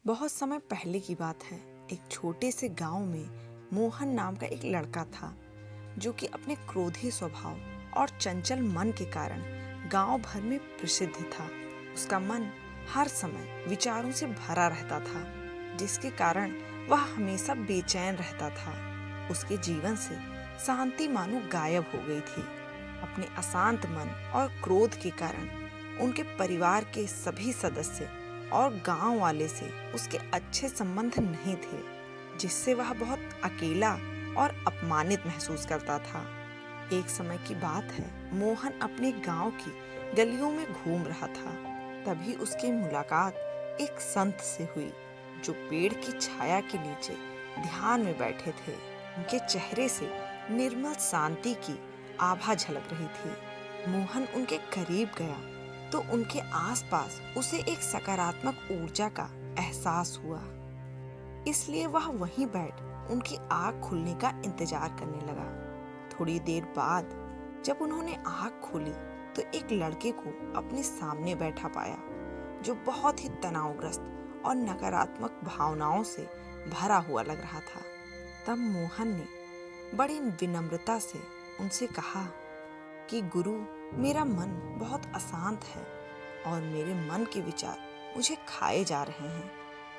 बहुत समय पहले की बात है। एक छोटे से गांव में मोहन नाम का एक लड़का था जो कि अपने क्रोधी स्वभाव और चंचल मन के कारण गांव भर में प्रसिद्ध था। उसका मन हर समय विचारों से भरा रहता था, जिसके कारण वह हमेशा बेचैन रहता था। उसके जीवन से शांति मानो गायब हो गई थी। अपने अशांत मन और क्रोध के कारण उनके परिवार के सभी सदस्य और गांव वाले से उसके अच्छे संबंध नहीं थे, जिससे वह बहुत अकेला और अपमानित महसूस करता था। एक समय की बात है, मोहन अपने गांव की गलियों में घूम रहा था। तभी उसकी मुलाकात एक संत से हुई जो पेड़ की छाया के नीचे ध्यान में बैठे थे। उनके चेहरे से निर्मल शांति की आभा झलक रही थी। मोहन उनके करीब गया तो उनके आसपास उसे एक सकारात्मक ऊर्जा का एहसास हुआ। इसलिए वह वहीं बैठ उनकी आँख खुलने का इंतजार करने लगा। थोड़ी देर बाद जब उन्होंने आँख खोली तो एक लड़के को अपने सामने बैठा पाया जो बहुत ही तनावग्रस्त और नकारात्मक भावनाओं से भरा हुआ लग रहा था। तब मोहन ने बड़ी विनम्रता से उनसे कहा कि गुरु, मेरा मन बहुत अशांत है और मेरे मन के विचार मुझे खाए जा रहे हैं।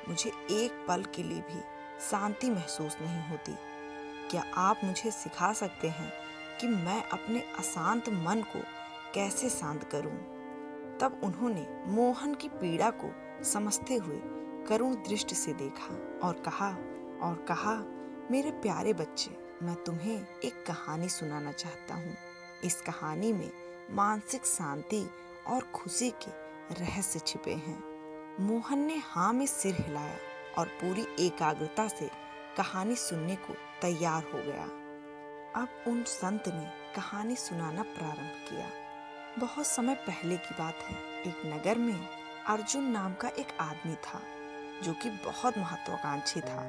मुझे एक पल के लिए भी शांति महसूस नहीं होती। क्या आप मुझे सिखा सकते हैं कि मैं अपने अशांत मन को कैसे शांत करूं? तब उन्होंने मोहन की पीड़ा को समझते हुए करुण दृष्टि से देखा और कहा, मेरे प्यारे बच्चे, मैं तुम्हें एक कहानी सुनाना चाहता हूँ। इस कहानी में मानसिक शांति और खुशी के रहस्य छिपे हैं। मोहन ने हाँ में सिर हिलाया और पूरी एकाग्रता से कहानी सुनने को तैयार हो गया। अब उन संत ने कहानी सुनाना प्रारंभ किया। बहुत समय पहले की बात है। एक नगर में अर्जुन नाम का एक आदमी था जो कि बहुत महत्वाकांक्षी था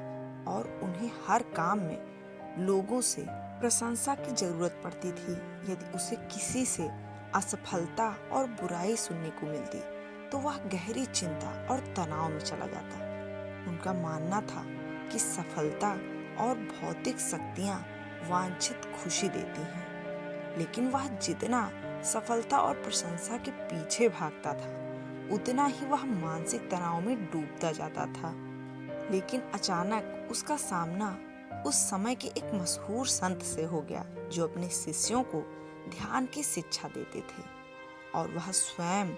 और उन्हें हर काम में लोगों से प्रशंसा की जरूरत पड़ती थी। यदि उसे किसी से असफलता और बुराई सुनने को मिलती तो वह गहरी चिंता और तनाव में चला जाता। उनका मानना था कि सफलता और भौतिक शक्तियां वांछित खुशी देती हैं, लेकिन वह जितना सफलता और प्रशंसा के पीछे भागता था उतना ही वह मानसिक तनाव में डूबता जाता था। लेकिन अचानक उसका सामना उस समय के एक मशहूर संत से हो गया जो अपने शिष्यों को ध्यान की शिक्षा देते थे और वह स्वयं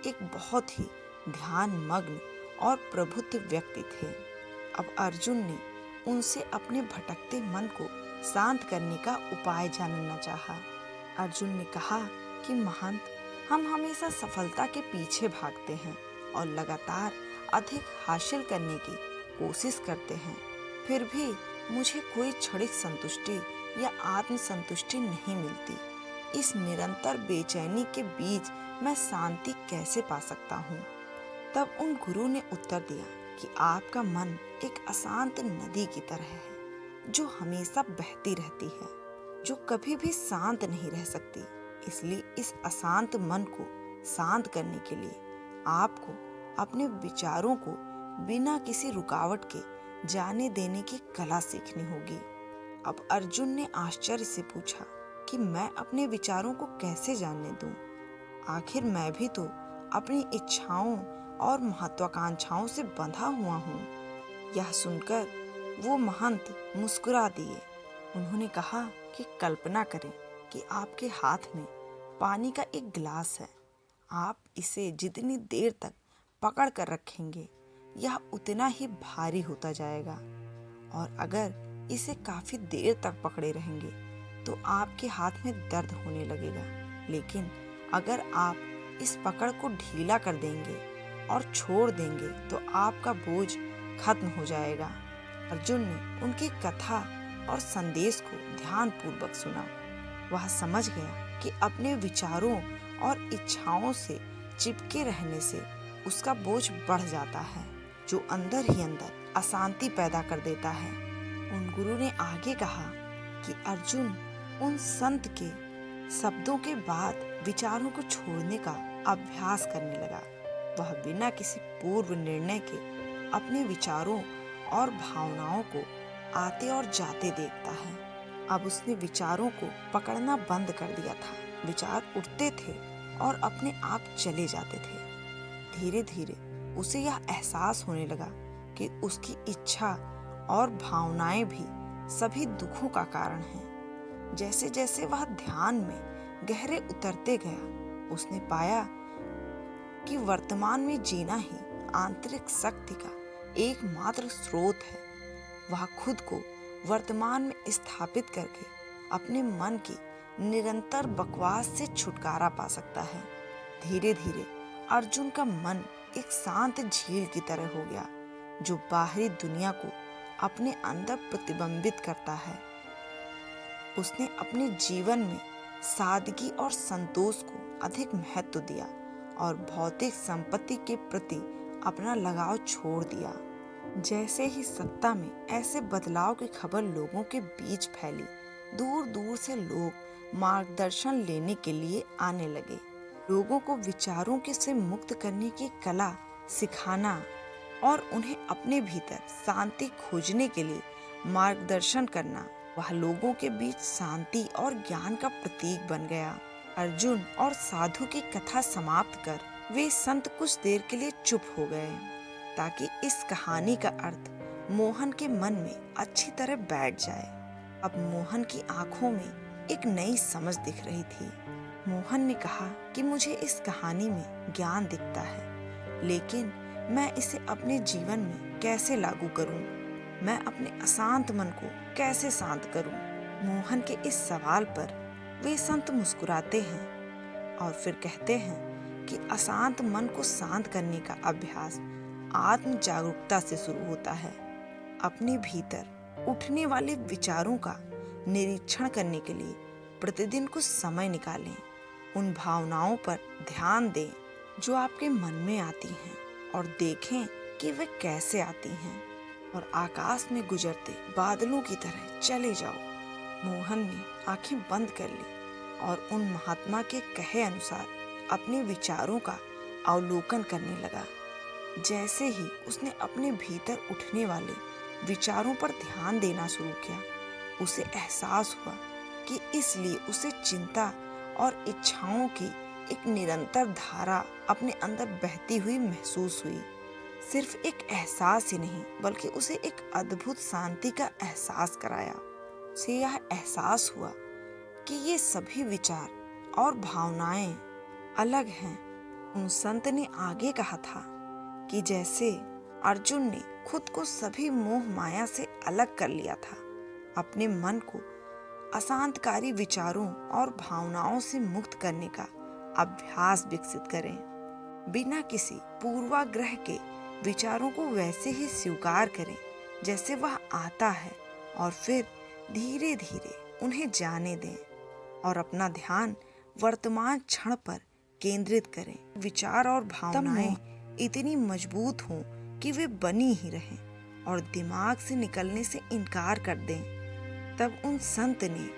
एक बहुत ही ध्यान मग्न और प्रबुद्ध व्यक्ति थे। अब अर्जुन ने उनसे अपने भटकते मन को शांत करने का उपाय जानना चाहा। अर्जुन ने कहा कि महंत, हम हमेशा सफलता के पीछे भागते हैं और लगातार अधिक हासिल करने की कोशिश करते हैं, फिर भी मुझे कोई क्षणिक संतुष्टि या आत्म संतुष्टि नहीं मिलती। इस निरंतर बेचैनी के बीच मैं शांति कैसे पा सकता हूँ? तब उन गुरु ने उत्तर दिया कि आपका मन एक अशांत नदी की तरह है जो हमेशा बहती रहती है, जो कभी भी शांत नहीं रह सकती। इसलिए इस अशांत मन को शांत करने के लिए आपको अपने विचारों को बिना किसी रुकावट के जाने देने की कला सीखनी होगी। अब अर्जुन ने आश्चर्य से पूछा कि मैं अपने विचारों को कैसे जानने दूं? आखिर मैं भी तो अपनी इच्छाओं और महत्वाकांक्षाओं से बंधा हुआ हूँ। यह सुनकर वो महंत मुस्कुरा दिए। उन्होंने कहा कि कल्पना करें कि आपके हाथ में पानी का एक गिलास है। आप इसे जितनी देर तक पकड़ कर रखेंगे यह उतना ही भारी होता जाएगा, और अगर इसे काफी देर तक पकड़े रहेंगे तो आपके हाथ में दर्द होने लगेगा। लेकिन अगर आप इस पकड़ को ढीला कर देंगे और छोड़ देंगे तो आपका बोझ खत्म हो जाएगा। अर्जुन ने उनकी कथा और संदेश को ध्यानपूर्वक सुना। वह समझ गया कि अपने विचारों और इच्छाओं से चिपके रहने से उसका बोझ बढ़ जाता है, जो अंदर ही अंदर अशांति पैदा कर देता है। उन गुरु ने आगे कहा कि अर्जुन उन संत के शब्दों के बाद विचारों को छोड़ने का अभ्यास करने लगा। वह बिना किसी पूर्व निर्णय के अपने विचारों और भावनाओं को आते और जाते देखता है। अब उसने विचारों को पकड़ना बंद कर दिया था। विचार उठते थे और अपने आप चले जाते थे। धीरे धीरे उसे यह एहसास होने लगा कि उसकी इच्छा और भावनाएं भी सभी दुखों का कारण हैं। जैसे जैसे वह ध्यान में गहरे उतरते गया, उसने पाया कि वर्तमान में जीना ही आंतरिक शक्ति का एकमात्र स्रोत है। वह खुद को वर्तमान में स्थापित करके अपने मन की निरंतर बकवास से छुटकारा पा सकता है। धीरे धीरे अर्जुन का मन एक शांत झील की तरह हो गया, जो बाहरी दुनिया को अपने अंदर प्रतिबिंबित करता है। उसने अपने जीवन में सादगी और संतोष को अधिक महत्व दिया और भौतिक संपत्ति के प्रति अपना लगाव छोड़ दिया। जैसे ही सत्ता में ऐसे बदलाव की खबर लोगों के बीच फैली, दूर दूर से लोग मार्गदर्शन लेने के लिए आने लगे। लोगों को विचारों के से मुक्त करने की कला सिखाना और उन्हें अपने भीतर शांति खोजने के लिए मार्गदर्शन करना, वह लोगों के बीच शांति और ज्ञान का प्रतीक बन गया। अर्जुन और साधु की कथा समाप्त कर वे संत कुछ देर के लिए चुप हो गए, ताकि इस कहानी का अर्थ मोहन के मन में अच्छी तरह बैठ जाए। अब मोहन की आंखों में एक नई समझ दिख रही थी। मोहन ने कहा कि मुझे इस कहानी में ज्ञान दिखता है, लेकिन मैं इसे अपने जीवन में कैसे लागू करूं? मैं अपने अशांत मन को कैसे शांत करूं? मोहन के इस सवाल पर वे संत मुस्कुराते हैं और फिर कहते हैं कि अशांत मन को शांत करने का अभ्यास आत्म जागरूकता से शुरू होता है। अपने भीतर उठने वाले विचारों का निरीक्षण करने के लिए प्रतिदिन कुछ समय निकालें। उन भावनाओं पर ध्यान दें जो आपके मन में आती हैं और देखें कि वे कैसे आती हैं, और आकाश में गुजरते बादलों की तरह चले जाओ। मोहन ने आंखें बंद कर ली और उन महात्मा के कहे अनुसार अपने विचारों का अवलोकन करने लगा। जैसे ही उसने अपने भीतर उठने वाले विचारों पर ध्यान देना शुरू किया, उसे एहसास हुआ कि इसलिए उसे चिंता और इच्छाओं की एक निरंतर धारा अपने अंदर बहती हुई महसूस हुई। सिर्फ एक एहसास ही नहीं, बल्कि उसे एक अद्भुत शांति का एहसास कराया। उसे यह एहसास हुआ कि ये सभी विचार और भावनाएं अलग हैं। उन संत ने आगे कहा था कि जैसे अर्जुन ने खुद को सभी मोह माया से अलग कर लिया था, अपने मन को अशांतकारी विचारों और भावनाओं से मुक्त करने का अभ्यास विकसित करें। बिना किसी पूर्वाग्रह के विचारों को वैसे ही स्वीकार करें जैसे वह आता है, और फिर धीरे धीरे उन्हें जाने दें और अपना ध्यान वर्तमान क्षण पर केंद्रित करें। विचार और भावनाएं इतनी मजबूत हों कि वे बनी ही रहें और दिमाग से निकलने से इनकार कर दें। तब उन संत ने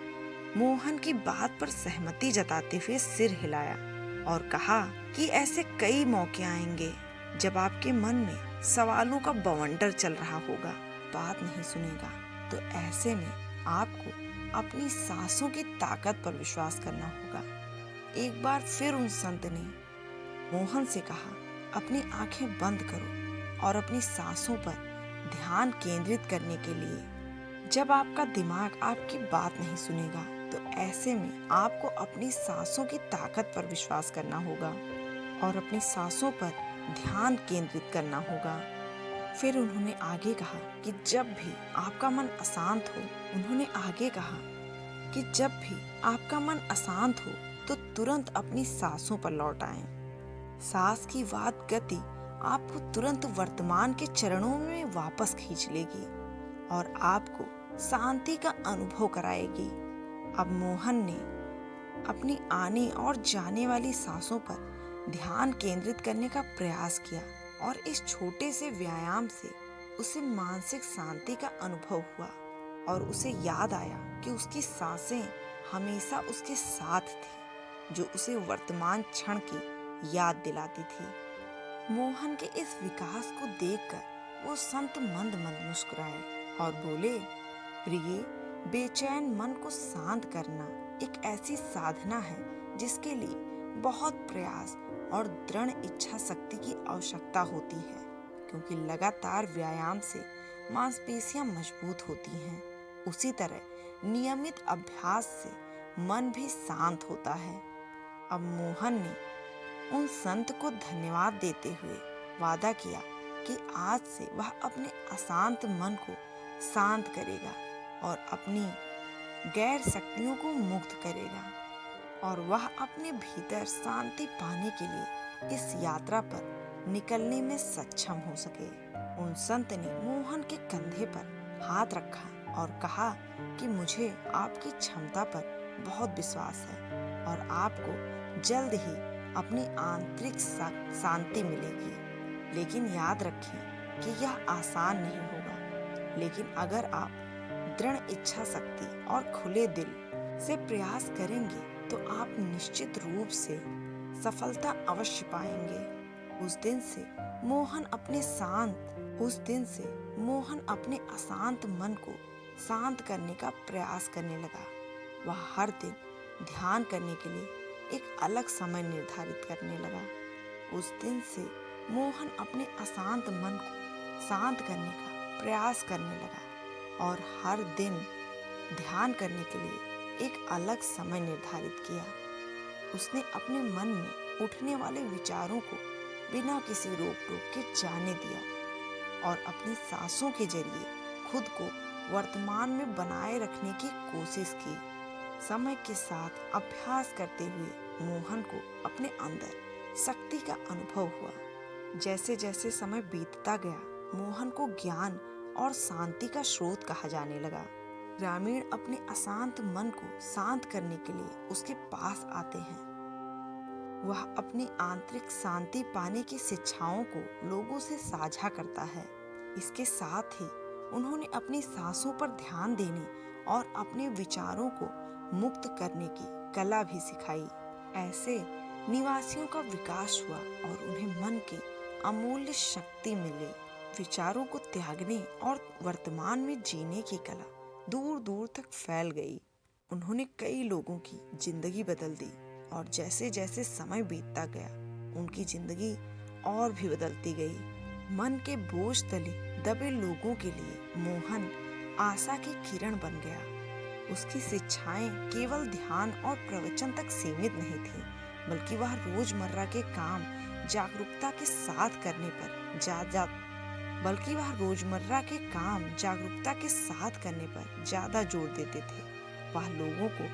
मोहन की बात पर सहमति जताते हुए सिर हिलाया और कहा कि ऐसे कई मौके आएंगे जब आपके मन में सवालों का बवंडर चल रहा होगा, बात नहीं सुनेगा, तो ऐसे में आपको अपनी सांसों की ताकत पर विश्वास करना होगा। एक बार फिर उन संत ने मोहन से कहा, अपनी आंखें बंद करो और अपनी सांसों पर ध्यान केंद्रित करने के लिए। जब आपका दिमाग आपकी बात नहीं सुनेगा, तो ऐसे में आपको अपनी सांसों की ताकत पर विश्वास करना होगा और अपनी सांसों पर ध्यान केंद्रित करना होगा। फिर उन्होंने आगे कहा कि जब भी आपका मन अशांत हो, तो तुरंत अपनी सांसों पर लौट आएं। सांस की वात गति आपको तुरंत वर्तमान के चरणों में वापस खींच लेगी और आपको शांति का अनुभव कराएगी। अब मोहन ने अपनी आने और जाने वाली सांसों पर ध्यान केंद्रित करने का प्रयास किया और इस छोटे से व्यायाम से उसे मानसिक शांति का अनुभव हुआ और उसे याद आया कि उसकी सांसें हमेशा उसके साथ थी, जो उसे वर्तमान क्षण की याद दिलाती थी। मोहन के इस विकास को देखकर वो संत मंद मंद मुस्कुराए और बोले, प्रिय, बेचैन मन को शांत करना एक ऐसी साधना है जिसके लिए बहुत प्रयास और दृढ़ इच्छा शक्ति की आवश्यकता होती है, क्योंकि लगातार व्यायाम से मांसपेशियां मजबूत होती हैं। उसी तरह नियमित अभ्यास से मन भी शांत होता है। अब मोहन ने उन संत को धन्यवाद देते हुए वादा किया कि आज से वह अपने अशांत मन को शांत करेगा और अपनी गैर शक्तियों को मुक्त करेगा, और वह अपने भीतर शांति पाने के लिए इस यात्रा पर निकलने में सक्षम हो सके। उन संत ने मोहन के कंधे पर हाथ रखा और कहा कि मुझे आपकी क्षमता पर बहुत विश्वास है और आपको जल्द ही अपनी आंतरिक शांति मिलेगी। लेकिन याद रखें कि यह आसान नहीं होगा, लेकिन अगर आप दृढ़ इच्छा शक्ति और खुले दिल से प्रयास करेंगे तो आप निश्चित रूप से सफलता अवश्य पाएंगे। उस दिन से मोहन अपने अशांत मन को शांत करने का प्रयास करने लगा। वह हर दिन ध्यान करने के लिए एक अलग समय निर्धारित करने लगा। उस दिन से मोहन अपने अशांत मन को शांत करने का प्रयास करने लगा और हर दिन ध्यान करने के लिए एक अलग समय निर्धारित किया। उसने अपने मन में उठने वाले विचारों को बिना किसी रोक टोक के जाने दिया और अपनी सांसों के जरिए खुद को वर्तमान में बनाए रखने की कोशिश की। समय के साथ अभ्यास करते हुए मोहन को अपने अंदर शक्ति का अनुभव हुआ। जैसे जैसे समय बीतता गया, मोहन को ज्ञान और शांति का स्रोत कहा जाने लगा। ग्रामीण अपने अशांत मन को शांत करने के लिए उसके पास आते हैं। वह अपनी आंतरिक शांति पाने की शिक्षाओं को लोगों से साझा करता है। इसके साथ ही उन्होंने अपनी सांसों पर ध्यान देने और अपने विचारों को मुक्त करने की कला भी सिखाई। ऐसे निवासियों का विकास हुआ और उन्हें मन की अमूल्य शक्ति मिली। विचारों को त्यागने और वर्तमान में जीने की कला दूर दूर तक फैल गई। उन्होंने कई लोगों की जिंदगी बदल दी और जैसे जैसे समय बीतता गया, उनकी जिंदगी और भी बदलती गई। मन के बोझ तले दबे लोगों के लिए मोहन आशा की किरण बन गया। उसकी शिक्षाएं केवल ध्यान और प्रवचन तक सीमित नहीं थी, बल्कि वह रोजमर्रा के काम जागरूकता के साथ करने पर ज्यादा जोर देते थे। वह लोगों को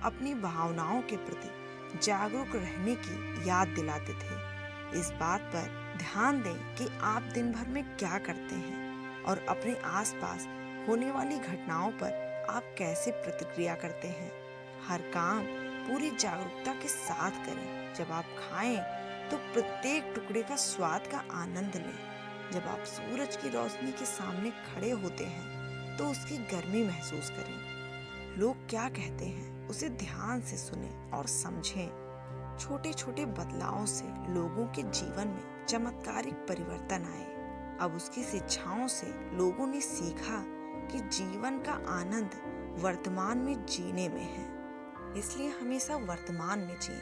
अपनी भावनाओं के प्रति जागरूक रहने की याद दिलाते थे। इस बात पर ध्यान दें कि आप दिन भर में क्या करते हैं और अपने आसपास होने वाली घटनाओं पर आप कैसे प्रतिक्रिया करते हैं। हर काम पूरी जागरूकता के साथ करें। जब आप खाएं तो प्रत्येक टुकड़े का स्वाद का आनंद लें। जब आप सूरज की रोशनी के सामने खड़े होते हैं तो उसकी गर्मी महसूस करें। लोग क्या कहते हैं उसे ध्यान से सुनें और समझें। छोटे छोटे बदलावों से लोगों के जीवन में चमत्कारिक परिवर्तन आए। अब उसकी शिक्षाओं से लोगों ने सीखा कि जीवन का आनंद वर्तमान में जीने में है। इसलिए हमेशा वर्तमान में जिएं,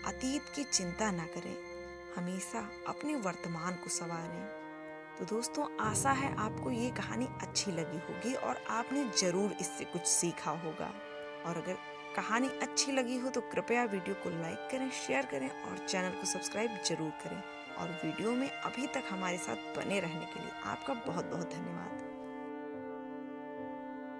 अतीत की चिंता न करें, हमेशा अपने वर्तमान को संवारें। तो दोस्तों, आशा है आपको ये कहानी अच्छी लगी होगी और आपने जरूर इससे कुछ सीखा होगा। और अगर कहानी अच्छी लगी हो तो कृपया वीडियो को लाइक करें, शेयर करें और चैनल को सब्सक्राइब जरूर करें। और वीडियो में अभी तक हमारे साथ बने रहने के लिए आपका बहुत बहुत धन्यवाद।